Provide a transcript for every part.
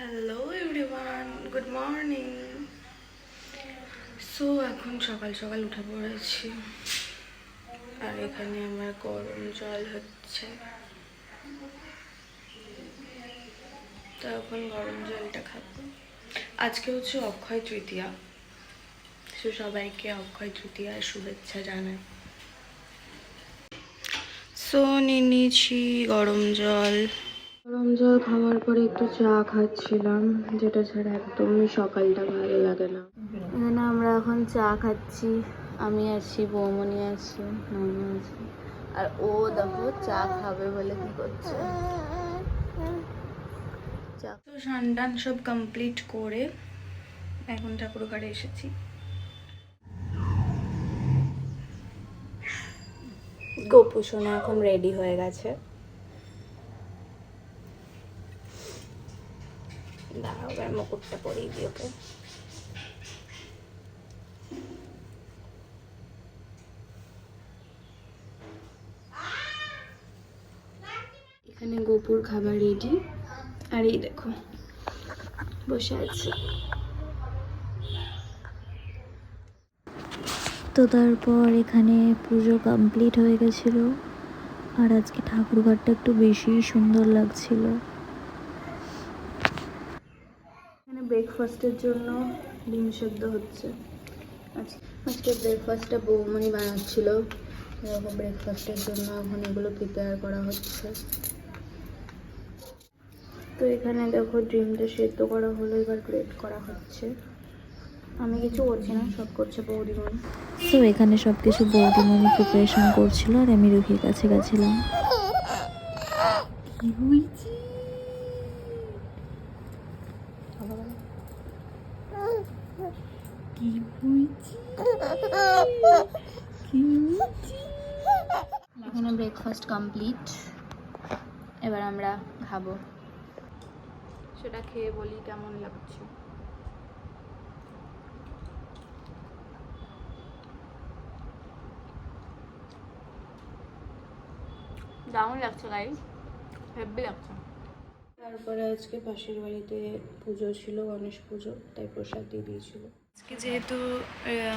Hello everyone, good morning. So এখন সকাল সকাল উঠে পড়েছি আর এখানে আমার গরম জল হচ্ছে। তো এখন গরম জলটা খাবো। আজকে হচ্ছে অক্ষয় তৃতীয়া, সো সবাইকে অক্ষয় তৃতীয়ার শুভেচ্ছা জানাই। সো নিয়ে নিয়েছি গরম জল। গরম জল খাওয়ার পরে একটু চা খাচ্ছিলাম, যেটা ছাড়া একদমই সকালটা ভালো লাগে না। এখানে আমরা এখন চা খাচ্ছি, আমি আছি, বৌমনি আছে, নানু আছে, আর ও দেখো চা খাবে বলে কি করছে। চা তো স্নান সব কমপ্লিট করে এখন ঠাকুর ঘরে এসেছি। গোপু সোনা এখন রেডি হয়ে গেছে। দাঁড়াও এবার মুকুটটা পরিয়ে দিই ওকে। এখানে গোপুর খাবার রেডি, আর এই দেখো বসে আছে। তো তারপর এখানে পুজো কমপ্লিট হয়ে গেছিলো, আর আজকে ঠাকুরঘরটা একটু বেশি সুন্দর লাগছিল। এখানে ব্রেকফাস্টের জন্য ডিম সেদ্ধ হচ্ছে। আজকে ব্রেকফাস্টটা বৌমনি বানাচ্ছিল, এরকম ব্রেকফাস্টের জন্য এখন এগুলো প্রিপেয়ার করা হচ্ছে। তো এখানে দেখো ডিমটা সেদ্ধ করা হলো, এবার গ্রেট করা হচ্ছে। আমি কিছু করছি না, সব করছে বৌদিমণি। তো এখানে সব কিছু বৌদিমণি প্রিপারেশন করছিল, আর আমি রুহির কাছে গেছিলাম। কি হয়েছে? কি হয়েছে? এখানে ব্রেকফাস্ট কমপ্লিট, এবার আমরা খাবো। সেটা খেয়ে বলি কেমন লাগছে। দারুণ লাগছে গাইস, হেভি লাগছে। তারপরে আজকে পাশের বাড়িতে পুজো ছিল, গণেশ পুজো, তাই প্রসাদ দিয়ে দিয়েছিল। আজকে যেহেতু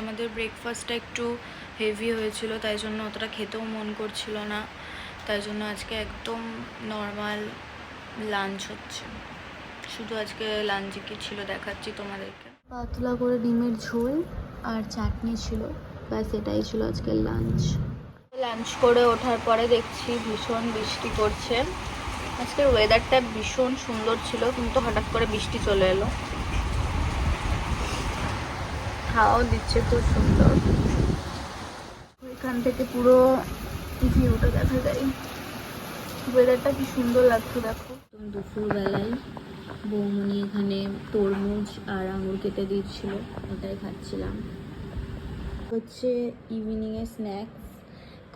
আমাদের ব্রেকফাস্টটা একটু হেভি হয়েছিল, তাই জন্য অতটা খেতেও মন করছিল না, তাই জন্য আজকে একদম নর্মাল লাঞ্চ হচ্ছে। শুধু আজকে লাঞ্চে কি ছিল দেখাচ্ছি তোমাদেরকে। পাতলা করে ডিমের ঝোল আর চাটনি ছিল, ব্যাস এটাই ছিল আজকের লাঞ্চ। লাঞ্চ করে ওঠার পরে দেখছি ভীষণ বৃষ্টি পড়ছে। আজকের ওয়েদারটা ভীষণ সুন্দর ছিল, কিন্তু হঠাৎ করে বৃষ্টি চলে এলো। হাওয়াও দিচ্ছে খুব সুন্দর, এখান থেকে পুরো ভিউটা দেখা যায়। ওয়েদারটা কি সুন্দর লাগছে দেখো। দুপুরবেলায় বৌমনি এখানে তরমুজ আর আঙুর কেটে দিচ্ছিল, ওটাই খাচ্ছিলাম। হচ্ছে ইভিনিংয়ে স্ন্যাক্স,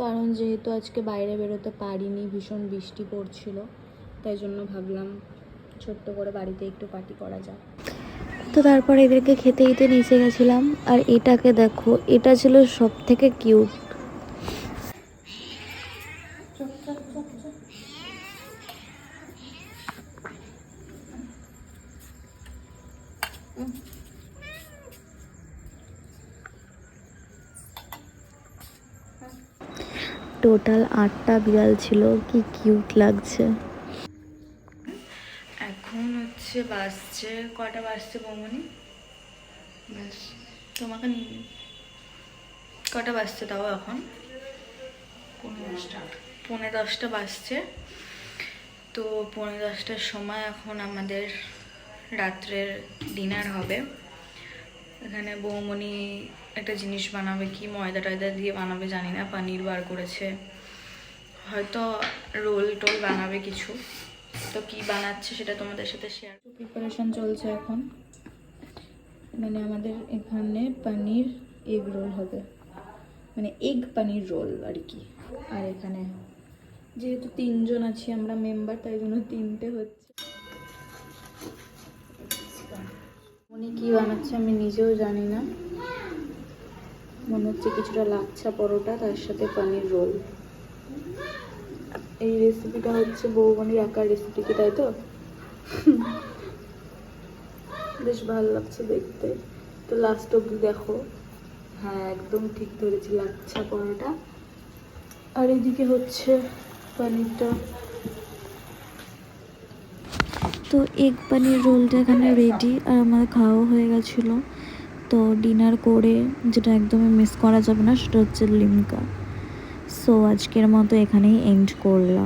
কারণ যেহেতু আজকে বাইরে বেরোতে পারিনি, ভীষণ বৃষ্টি পড়ছিল, তাই জন্য ভাবলাম ছোট্ট করে বাড়িতে একটু পার্টি করা যায়। তো তারপর এদেরকে খেতে দিতে নিচে গেছিলাম, আর এটাকে দেখো, এটা ছিল সব থেকে কিউট। টোটাল 8টা বিড়াল ছিল, কি কিউট লাগছে। এখন হচ্ছে বাজছে, কটা বাজছে বৌমনি? ব্যাস তোমাকে কটা বাজছে তাও এখন? 10:30 বাজছে। তো 10:30টার সময় এখন আমাদের রাত্রের ডিনার হবে। এখানে বৌমনি একটা জিনিস বানাবে, কি ময়দা টয়দা দিয়ে বানাবে জানি না, পনির বার করেছে, হয়তো রোল টোল বানাবে কিছু। তো কি বানাচ্ছে সেটা তোমাদের সাথে শেয়ার। প্রিপারেশন চলছে এখন, মানে আমাদের এখানে পনির এগ রোল হবে, মানে এগ পনির রোল আর কি। আর এখানে যেহেতু 3জন আছি আমরা মেম্বার, তাই জন্য 3টে হচ্ছে। উনি কি বানাচ্ছে আমি নিজেও জানি না, মনে হচ্ছে কিছুটা লাচ্ছা পরোটা, তার সাথে পনির রোল। এই রেসিপিটা হচ্ছে বৌমনির একার রেসিপি কি, তাই তো? বেশ ভালো লাগছে দেখতে। তো লাস্ট অব্দি দেখো। হ্যাঁ একদম ঠিক ধরেছি, লাচ্ছা পরোটা। আর এদিকে হচ্ছে পনিরটা। তো এগ পানির রোলটা এখানে রেডি আর আমাদের খাওয়া হয়ে গেছিলো। তো ডিনার করে যেটা একদমই মিস করা যাবে না সেটা হচ্ছে লিমকা। সো আজকের মতো এখানেই এন্ড করলাম।